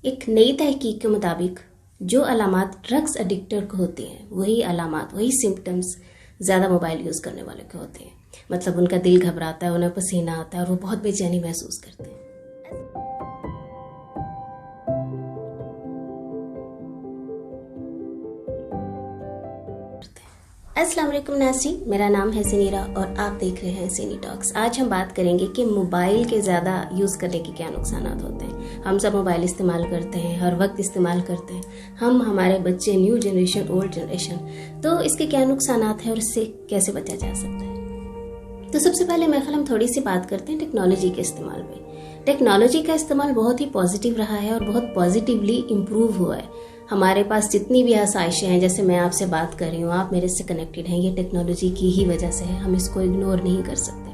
एक नई तहकीक के मुताबिक जो अलामात ड्रग्स एडिक्टर को होती हैं वही अलामात, वही सिम्टम्स ज़्यादा मोबाइल यूज़ करने वाले को होते हैं। मतलब उनका दिल घबराता है, उन्हें पसीना आता है और वो बहुत बेचैनी महसूस करते हैं। अस्सलाम वालेकुम नाज़रीन, मेरा नाम है सिनीरा और आप देख रहे हैं सिनी टॉक्स। आज हम बात करेंगे कि मोबाइल के ज़्यादा यूज़ करने के क्या नुकसान होते हैं। हम सब मोबाइल इस्तेमाल करते हैं, हर वक्त इस्तेमाल करते हैं, हम, हमारे बच्चे, न्यू जनरेशन, ओल्ड जनरेशन। तो इसके क्या नुकसान हैं और इससे कैसे बचा जा सकता है। तो सबसे पहले मेरे ख्याल हम थोड़ी सी बात करते हैं टेक्नोलॉजी के इस्तेमाल पे। टेक्नोलॉजी का इस्तेमाल बहुत ही पॉजिटिव रहा है और बहुत पॉजिटिवली इम्प्रूव हुआ है। हमारे पास जितनी भी आसाइशें हैं, जैसे मैं आपसे बात कर रही हूँ, आप मेरे से कनेक्टेड हैं, ये टेक्नोलॉजी की ही वजह से है, हम इसको इग्नोर नहीं कर सकते।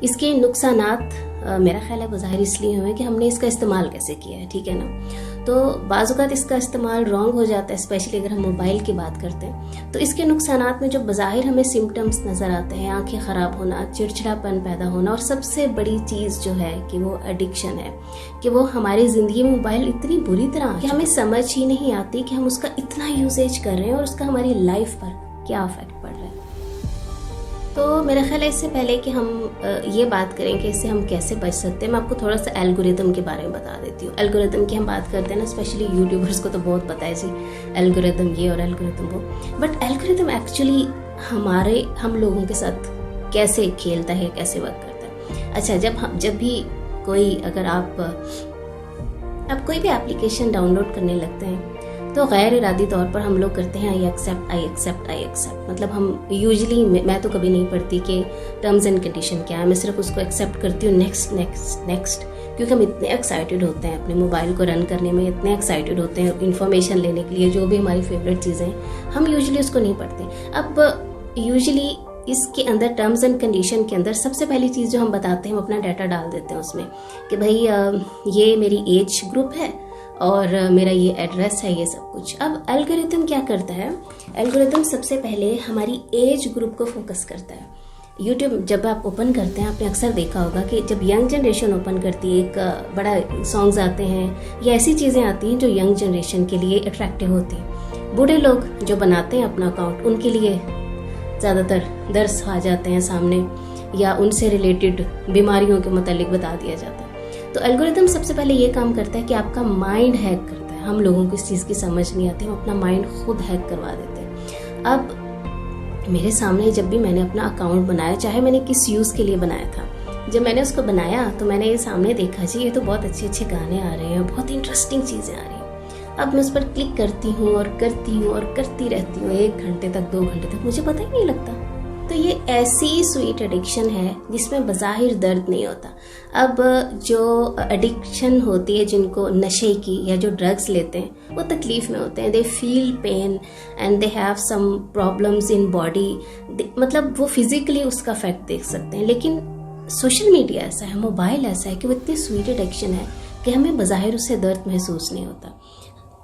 इसके नुकसानात मेरा ख्याल है बज़ाहिर इसलिए हुए कि हमने इसका इस्तेमाल कैसे किया है, ठीक है ना। तो बाज़ औक़ात इसका इस्तेमाल रॉन्ग हो जाता है, स्पेशली अगर हम मोबाइल की बात करते हैं। तो इसके नुकसानात में जो बज़ाहिर हमें सिम्टम्स नज़र आते हैं, आंखें ख़राब होना, चिड़चिड़ापन पैदा होना, और सबसे बड़ी चीज़ जो है कि वो एडिक्शन है, कि वो हमारी ज़िंदगी में मोबाइल इतनी बुरी तरह कि हमें समझ ही नहीं आती कि हम उसका इतना यूजेज कर रहे हैं और उसका हमारी लाइफ पर क्या इफेक्ट पड़ रहा है। तो मेरा ख्याल है इससे पहले कि हम ये बात करें कि इससे हम कैसे बच सकते हैं, मैं आपको थोड़ा सा एल्गोरिदम के बारे में बता देती हूँ। एल्गोरिदम की हम बात करते हैं ना, स्पेशली यूट्यूबर्स को तो बहुत पता है जी, एल्गोरिदम ये और एल्गोरिदम वो। बट एल्गोरिदम एक्चुअली हम लोगों के साथ कैसे खेलता है, कैसे वर्क करता है। अच्छा, जब भी कोई, अगर आप कोई भी एप्लीकेशन डाउनलोड करने लगते हैं तो गैर इरादी तौर पर हम लोग करते हैं आई एक्सेप्ट। मतलब हम यूजली, मैं तो कभी नहीं पढ़ती कि टर्म्स एंड कंडीशन क्या है, मैं सिर्फ उसको एक्सेप्ट करती हूँ, नेक्स्ट, क्योंकि हम इतने एक्साइटेड होते हैं अपने मोबाइल को रन करने में, इतने एक्साइटेड होते हैं इन्फॉर्मेशन लेने के लिए, जो भी हमारी फेवरेट चीज़ें हैं, हम यूजली उसको नहीं पढ़ते। अब यूजली इसके अंदर टर्म्स एंड कंडीशन के अंदर सबसे पहली चीज़ जो हम बताते हैं, हम अपना डाटा डाल देते हैं उसमें कि भाई ये मेरी एज ग्रुप है और मेरा ये एड्रेस है, ये सब कुछ। अब एल्गोरिथम क्या करता है, एल्गोरिथम सबसे पहले हमारी एज ग्रुप को फोकस करता है। यूट्यूब जब आप ओपन करते हैं, आपने अक्सर देखा होगा कि जब यंग जनरेशन ओपन करती है, एक बड़ा सॉन्ग्स आते हैं या ऐसी चीज़ें आती हैं जो यंग जनरेशन के लिए अट्रैक्टिव होती हैं। बूढ़े लोग जो बनाते हैं अपना अकाउंट, उनके लिए ज़्यादातर दर्स आ जाते हैं सामने, या उनसे रिलेटेड बीमारियों के मुतालिक बता दिया जाता है। तो एल्गोरिथम सबसे पहले ये काम करता है कि आपका माइंड हैक करता है। हम लोगों को इस चीज़ की समझ नहीं आती, हम अपना माइंड खुद हैक करवा देते हैं। अब मेरे सामने जब भी मैंने अपना अकाउंट बनाया, चाहे मैंने किस यूज़ के लिए बनाया था, जब मैंने उसको बनाया तो मैंने ये सामने देखा, जी ये तो बहुत अच्छे गाने आ रहे हैं, बहुत इंटरेस्टिंग चीज़ें आ रही हैं। अब मैं उस पर क्लिक करती हूँ और करती रहती हूँ 1 घंटे तक, 2 घंटे तक, मुझे पता ही नहीं लगता। तो ये ऐसी स्वीट एडिक्शन है जिसमें बज़ाहिर दर्द नहीं होता। अब जो एडिक्शन होती है, जिनको नशे की या जो ड्रग्स लेते हैं, वो तकलीफ़ में होते हैं, they feel pain and they have some problems in body, मतलब वो फिजिकली उसका इफेक्ट देख सकते हैं। लेकिन सोशल मीडिया ऐसा है, मोबाइल ऐसा है कि वो इतनी स्वीट एडिक्शन है कि हमें बज़ाहिर उससे दर्द महसूस नहीं होता।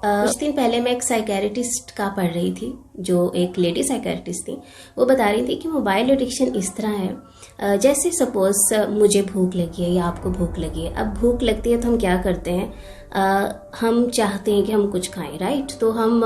कुछ दिन पहले मैं एक साइकेट्रिस्ट का पढ़ रही थी, जो एक लेडी साइकेट्रिस्ट थी। वो बता रही थी कि मोबाइल एडिक्शन इस तरह है, जैसे सपोज मुझे भूख लगी है या आपको भूख लगी है। अब भूख लगती है तो हम क्या करते हैं, हम चाहते हैं कि हम कुछ खाएं, राइट। तो हम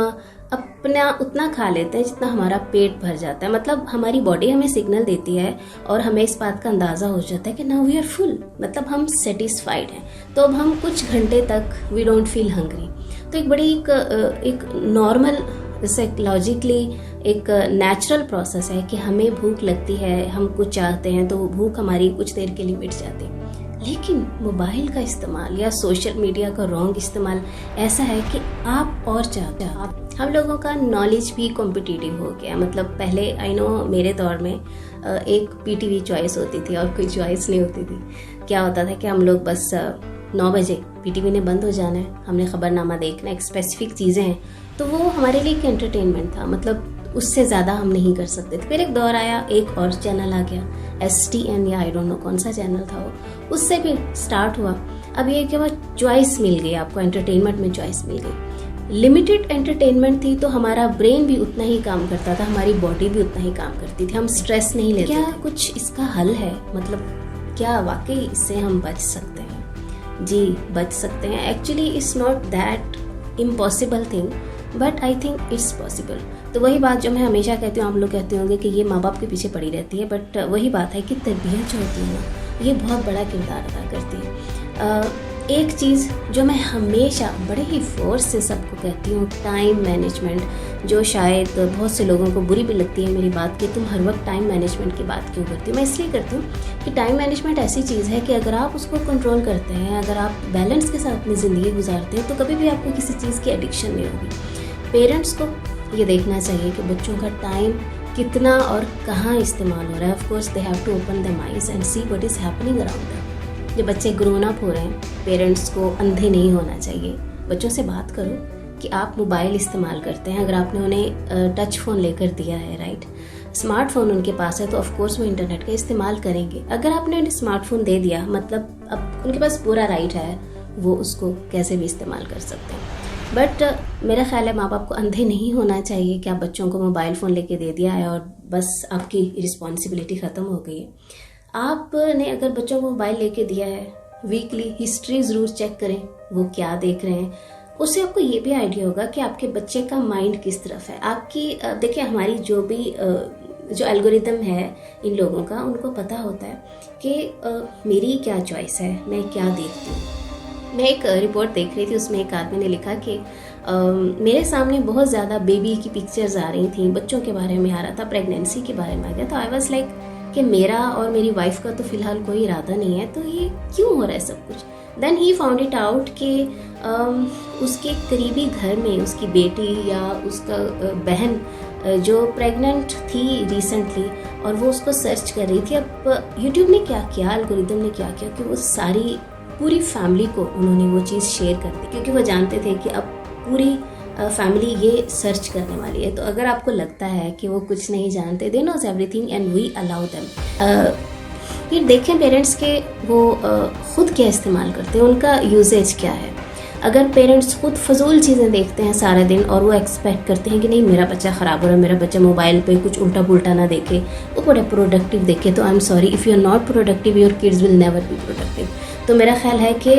अपना उतना खा लेते हैं जितना हमारा पेट भर जाता है। मतलब हमारी बॉडी हमें सिग्नल देती है और हमें इस बात का अंदाज़ा हो जाता है कि नाउ वी आर फुल, मतलब हम सेटिस्फाइड हैं। तो अब हम कुछ घंटे तक वी डोंट फील हंग्री। तो एक बड़ी एक नॉर्मल साइकोलॉजिकली एक नेचुरल प्रोसेस है कि हमें भूख लगती है, हम कुछ चाहते हैं, तो वो भूख हमारी कुछ देर के लिए मिट जाती है। लेकिन मोबाइल का इस्तेमाल या सोशल मीडिया का रॉन्ग इस्तेमाल ऐसा है कि आप और चाहते हैं। हम लोगों का नॉलेज भी कॉम्पिटिटिव हो गया। मतलब पहले आई नो मेरे दौर में एक पीटीवी चॉइस होती थी और कोई चॉइस नहीं होती थी। क्या होता था कि हम लोग बस 9 बजे पीटीवी ने बंद हो जाना है, हमने खबरनामा देखना है, एक स्पेसिफिक चीज़ें हैं, तो वो हमारे लिए एक एंटरटेनमेंट था। मतलब उससे ज़्यादा हम नहीं कर सकते थे। फिर एक दौर आया, एक और चैनल आ गया, STN या आई डोंट नो कौन सा चैनल था वो, उससे भी स्टार्ट हुआ। अब ये कि वह चॉइस मिल गई, आपको एंटरटेनमेंट में चॉइस मिल गई। लिमिटेड एंटरटेनमेंट थी तो हमारा ब्रेन भी उतना ही काम करता था, हमारी बॉडी भी उतना ही काम करती थी, हम स्ट्रेस नहीं लेते। क्या कुछ इसका हल है? मतलब क्या वाकई इससे हम बच सकते हैं? जी बच सकते हैं। Actually it's not that impossible thing, but I think it's possible. तो वही बात जो मैं हमेशा कहती हूँ, आप लोग कहते होंगे कि ये माँ बाप के पीछे पड़ी रहती है, बट वही बात है कि तरबियत जो होती है ना, ये बहुत बड़ा किरदार अदा करती है। एक चीज़ जो मैं हमेशा बड़े ही फोर्स से सबको कहती हूँ, टाइम मैनेजमेंट, जो शायद बहुत से लोगों को बुरी भी लगती है मेरी बात कि तुम हर वक्त टाइम मैनेजमेंट की बात क्यों करती हो। मैं इसलिए करती हूँ कि टाइम मैनेजमेंट ऐसी चीज़ है कि अगर आप उसको कंट्रोल करते हैं, अगर आप बैलेंस के साथ अपनी ज़िंदगी गुजारते हैं, तो कभी भी आपको किसी चीज़ की एडिक्शन नहीं होगी। पेरेंट्स को ये देखना चाहिए कि बच्चों का टाइम कितना और कहाँ इस्तेमाल हो रहा है। Of course they have to open their eyes and see what is happening around them. जब बच्चे ग्रोन अप हो रहे हैं, पेरेंट्स को अंधे नहीं होना चाहिए। बच्चों से बात करो कि आप मोबाइल इस्तेमाल करते हैं, अगर आपने उन्हें टच फ़ोन लेकर दिया है, राइट, स्मार्टफोन उनके पास है, तो ऑफ कोर्स वो इंटरनेट का इस्तेमाल करेंगे। अगर आपने उन्हें स्मार्टफोन दे दिया, मतलब अब उनके पास पूरा राइट है, वो उसको कैसे भी इस्तेमाल कर सकते हैं। बट मेरा ख्याल है माँ बाप को अंधे नहीं होना चाहिए कि आप बच्चों को मोबाइल फ़ोन लेके दे दिया है और बस आपकी रिस्पॉन्सिबिलिटी ख़त्म हो गई है। आपने अगर बच्चों को मोबाइल लेके दिया है, वीकली हिस्ट्री ज़रूर चेक करें वो क्या देख रहे हैं। उससे आपको ये भी आइडिया होगा कि आपके बच्चे का माइंड किस तरफ है। आपकी देखिए, हमारी जो भी जो एल्गोरिदम है इन लोगों का, उनको पता होता है कि मेरी क्या चॉइस है, मैं क्या देखती हूँ। मैं एक रिपोर्ट देख रही थी, उसमें एक आदमी ने लिखा कि मेरे सामने बहुत ज़्यादा बेबी की पिक्चर्स आ रही थी, बच्चों के बारे में आ रहा था, प्रेगनेंसी के बारे में आ गया। तो आई वाज लाइक कि मेरा और मेरी वाइफ का तो फिलहाल कोई इरादा नहीं है, तो ये क्यों हो रहा है सब कुछ। Then he found it out कि उसके करीबी घर में उसकी बेटी या उसका बहन जो प्रेग्नेंट थी रिसेंटली, और वो उसको सर्च कर रही थी। अब यूट्यूब ने क्या किया, एल्गोरिदम ने क्या किया कि वो सारी पूरी फैमिली को उन्होंने वो चीज़ शेयर कर दी, क्योंकि वो जानते थे कि अब पूरी फैमिली ये सर्च करने वाली है। तो अगर आपको लगता है कि वो कुछ नहीं जानते, they knows everything and we allow them. फिर देखें पेरेंट्स के वो खुद क्या इस्तेमाल करते हैं, उनका यूजेज क्या है। अगर पेरेंट्स खुद फजूल चीज़ें देखते हैं सारा दिन और वो एक्सपेक्ट करते हैं कि नहीं मेरा बच्चा ख़राब हो रहा है, मेरा बच्चा मोबाइल पे कुछ उल्टा पुल्टा ना देखे, वो बड़ा प्रोडक्टिव देखे, तो I am sorry, if you are not productive your kids will never be productive. तो मेरा ख्याल है कि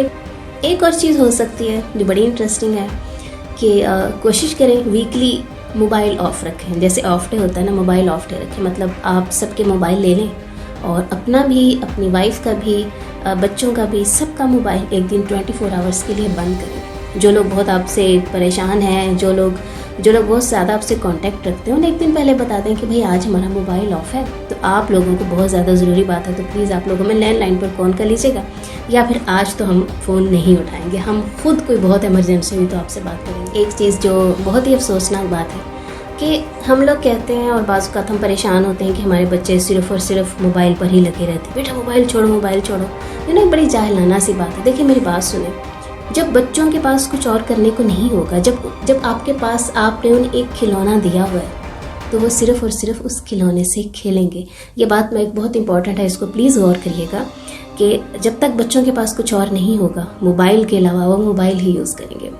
एक और चीज़ हो सकती है जो बड़ी इंटरेस्टिंग है कि कोशिश करें वीकली मोबाइल ऑफ रखें। जैसे ऑफ डे होता है ना, मोबाइल ऑफ डे रखें, मतलब आप सबके मोबाइल ले लें और अपना भी, अपनी वाइफ का भी, बच्चों का भी, सबका मोबाइल एक दिन 24 आवर्स के लिए बंद करें। जो लोग बहुत आपसे परेशान हैं, जो लोग बहुत ज़्यादा आपसे कांटेक्ट रखते हैं, उन्हें एक दिन पहले बता दें कि भाई आज हमारा मोबाइल ऑफ है। तो आप लोगों को बहुत ज़्यादा ज़रूरी बात है तो प्लीज़ आप लोगों में लैंडलाइन पर फ़ोन कर लीजिएगा, या फिर आज तो हम फ़ोन नहीं उठाएंगे, हम खुद कोई बहुत इमरजेंसी हुई तो आपसे बात करेंगे। एक चीज़ जो बहुत ही अफसोसनाक बात है कि हम लोग कहते हैं और बाज़ वक़्त हम परेशान होते हैं कि हमारे बच्चे सिर्फ़ और सिर्फ मोबाइल पर ही लगे रहते हैं। बेटा मोबाइल छोड़ो, मोबाइल छोड़ो। ये ना बड़ी जाहिलाना सी बात है। देखिए मेरी बात सुने, जब बच्चों के पास कुछ और करने को नहीं होगा, जब आपके पास आपने उन्हें एक खिलौना दिया हुआ है, तो वो सिर्फ़ और सिर्फ उस खिलौने से खेलेंगे। ये बात में एक बहुत इंपॉर्टेंट है, इसको प्लीज़ गौर करिएगा कि जब तक बच्चों के पास कुछ और नहीं होगा, मोबाइल के अलावा वो मोबाइल ही यूज़ करेंगे।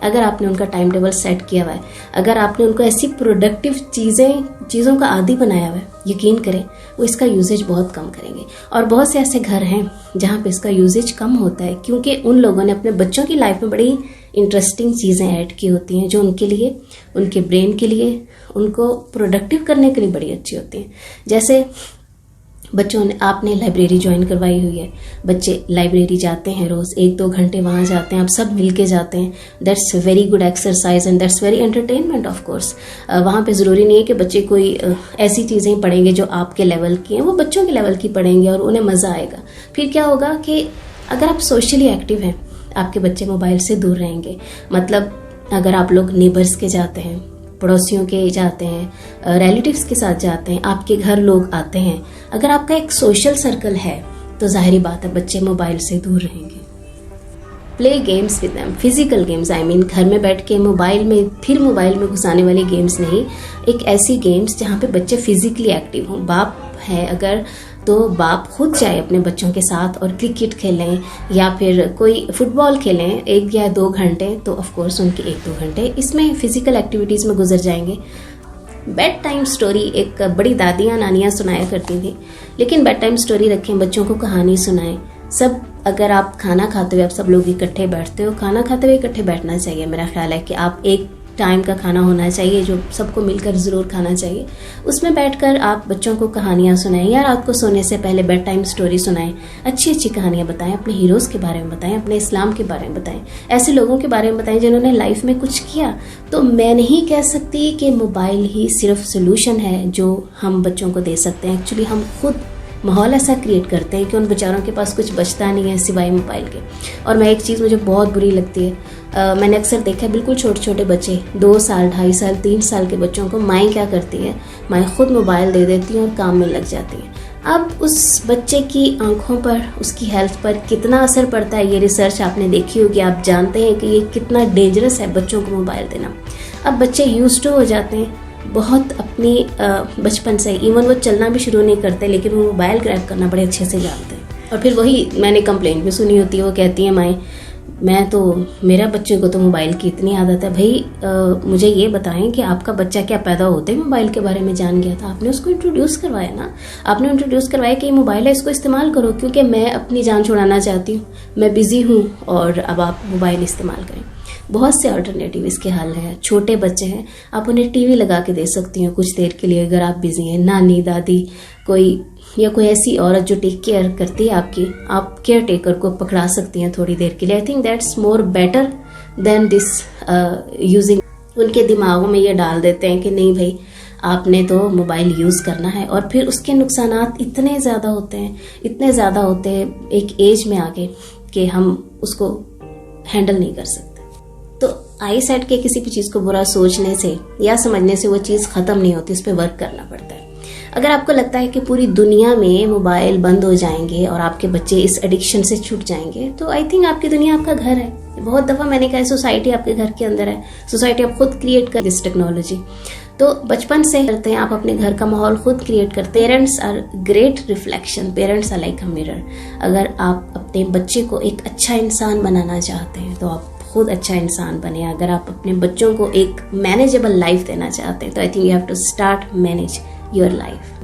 अगर आपने उनका टाइम टेबल सेट किया हुआ है, अगर आपने उनको ऐसी प्रोडक्टिव चीज़ों का आदी बनाया हुआ है, यकीन करें वो इसका यूजेज बहुत कम करेंगे। और बहुत से ऐसे घर हैं जहाँ पे इसका यूजेज कम होता है, क्योंकि उन लोगों ने अपने बच्चों की लाइफ में बड़ी इंटरेस्टिंग चीज़ें ऐड की होती हैं जो उनके लिए, उनके ब्रेन के लिए, उनको प्रोडक्टिव करने के लिए बड़ी अच्छी होती हैं। जैसे बच्चों ने, आपने लाइब्रेरी ज्वाइन करवाई हुई है, बच्चे लाइब्रेरी जाते हैं, रोज़ 1-2 घंटे वहाँ जाते हैं, आप सब मिल के जाते हैं। That's very good exercise and that's very entertainment of course. वहाँ पे ज़रूरी नहीं है कि बच्चे कोई ऐसी चीज़ें पढ़ेंगे जो आपके लेवल की हैं, वो बच्चों के लेवल की पढ़ेंगे और उन्हें मज़ा आएगा। फिर क्या होगा कि अगर आप सोशली एक्टिव हैं, आपके बच्चे मोबाइल से दूर रहेंगे। मतलब अगर आप लोग नेबर्स के जाते हैं, पड़ोसियों के जाते हैं, रिलेटिव्स के साथ जाते हैं, आपके घर लोग आते हैं, अगर आपका एक सोशल सर्कल है तो जाहिर बात है बच्चे मोबाइल से दूर रहेंगे। Play games with them, physical games, I mean घर में बैठ के मोबाइल में घुसाने वाली गेम्स नहीं, एक ऐसी गेम्स जहाँ पे बच्चे फिजिकली एक्टिव हों। बाप है अगर तो बाप खुद जाए अपने बच्चों के साथ और क्रिकेट खेलें या फिर कोई फुटबॉल खेलें 1 या 2 घंटे, तो ऑफ कोर्स उनके 1-2 घंटे इसमें फिजिकल एक्टिविटीज़ में गुजर जाएंगे। बेड टाइम स्टोरी एक बड़ी दादियाँ नानियाँ सुनाया करती थी, लेकिन बेड टाइम स्टोरी रखें, बच्चों को कहानी सुनाएं, सब अगर आप खाना खाते हुए आप सब लोग इकट्ठे बैठते हो, खाना खाते हुए इकट्ठे बैठना चाहिए। मेरा ख्याल है कि आप एक टाइम का खाना होना चाहिए जो सबको मिलकर ज़रूर खाना चाहिए। उसमें बैठकर आप बच्चों को कहानियाँ सुनाएं या रात को सोने से पहले बेड टाइम स्टोरी सुनाएं, अच्छी अच्छी कहानियाँ बताएं, अपने हीरोज़ के बारे में बताएं, अपने इस्लाम के बारे में बताएं, ऐसे लोगों के बारे में बताएं जिन्होंने लाइफ में कुछ किया। तो मैं नहीं कह सकती कि मोबाइल ही सिर्फ सोल्यूशन है जो हम बच्चों को दे सकते हैं। एक्चुअली हम खुद माहौल ऐसा क्रिएट करते हैं कि उन बेचारों के पास कुछ बचता नहीं है सिवाय मोबाइल के। और मैं एक चीज़ मुझे बहुत बुरी लगती है, मैंने अक्सर देखा है बिल्कुल छोटे छोटे बच्चे 2 साल 2.5 साल 3 साल के बच्चों को माएँ क्या करती है, माएँ खुद मोबाइल दे देती हैं और काम में लग जाती हैं। अब उस बच्चे की आंखों पर, उसकी हेल्थ पर कितना असर पड़ता है, ये रिसर्च आपने देखी होगी। आप जानते हैं कि ये कितना डेंजरस है बच्चों को मोबाइल देना। अब बच्चे यूज्ड टू हो जाते हैं बहुत अपनी बचपन से, इवन वो चलना भी शुरू नहीं करते लेकिन वो मोबाइल ग्रैब करना बड़े अच्छे से जानते हैं। और फिर वही मैंने कंप्लेंट भी सुनी होती है, वो कहती है माएँ मेरा बच्चे को तो मोबाइल की इतनी आदत है। भाई मुझे ये बताएं कि आपका बच्चा क्या पैदा होते ही मोबाइल के बारे में जान गया था? आपने उसको इंट्रोड्यूस करवाया ना, आपने इंट्रोड्यूस करवाया कि ये मोबाइल है, इसको इस्तेमाल करो क्योंकि मैं अपनी जान छुड़ाना चाहती हूँ, मैं बिजी हूँ और अब आप मोबाइल इस्तेमाल करें। बहुत से अल्टरनेटिव इसके हल हैं। छोटे बच्चे हैं, आप उन्हें टीवी लगा के दे सकती हैं कुछ देर के लिए अगर आप बिजी हैं। नानी दादी कोई या कोई ऐसी औरत जो टेक केयर करती है आपकी, आप केयर टेकर को पकड़ा सकती हैं थोड़ी देर के लिए। I think that's more better than this using. उनके दिमागों में ये डाल देते हैं कि नहीं भाई आपने तो मोबाइल यूज़ करना है, और फिर उसके नुकसानात इतने ज़्यादा होते हैं एक एज में आके कि हम उसको हैंडल नहीं कर सकते। तो आई साइड के किसी भी चीज़ को बुरा सोचने से या समझने से वो चीज़ ख़त्म नहीं होती, उस पर वर्क करना पड़ता है। अगर आपको लगता है कि पूरी दुनिया में मोबाइल बंद हो जाएंगे और आपके बच्चे इस एडिक्शन से छूट जाएंगे, तो आई थिंक आपकी दुनिया आपका घर है। बहुत दफ़ा मैंने कहा सोसाइटी आपके घर के अंदर है, सोसाइटी आप खुद क्रिएट कर दिस टेक्नोलॉजी। तो बचपन से करते हैं, आप अपने घर का माहौल खुद क्रिएट करते हैं। Parents are great reflection, parents are like a mirror. अगर आप अपने बच्चे को एक अच्छा इंसान बनाना चाहते हैं तो आप खुद अच्छा इंसान बने। अगर आप अपने बच्चों को एक मैनेजेबल लाइफ देना चाहते हैं तो I think you have to start manage your life.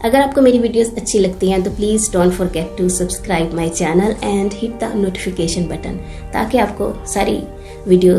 अगर आपको मेरी वीडियोस अच्छी लगती हैं तो please don't forget to subscribe my channel and hit the notification button, ताकि आपको सारी वीडियो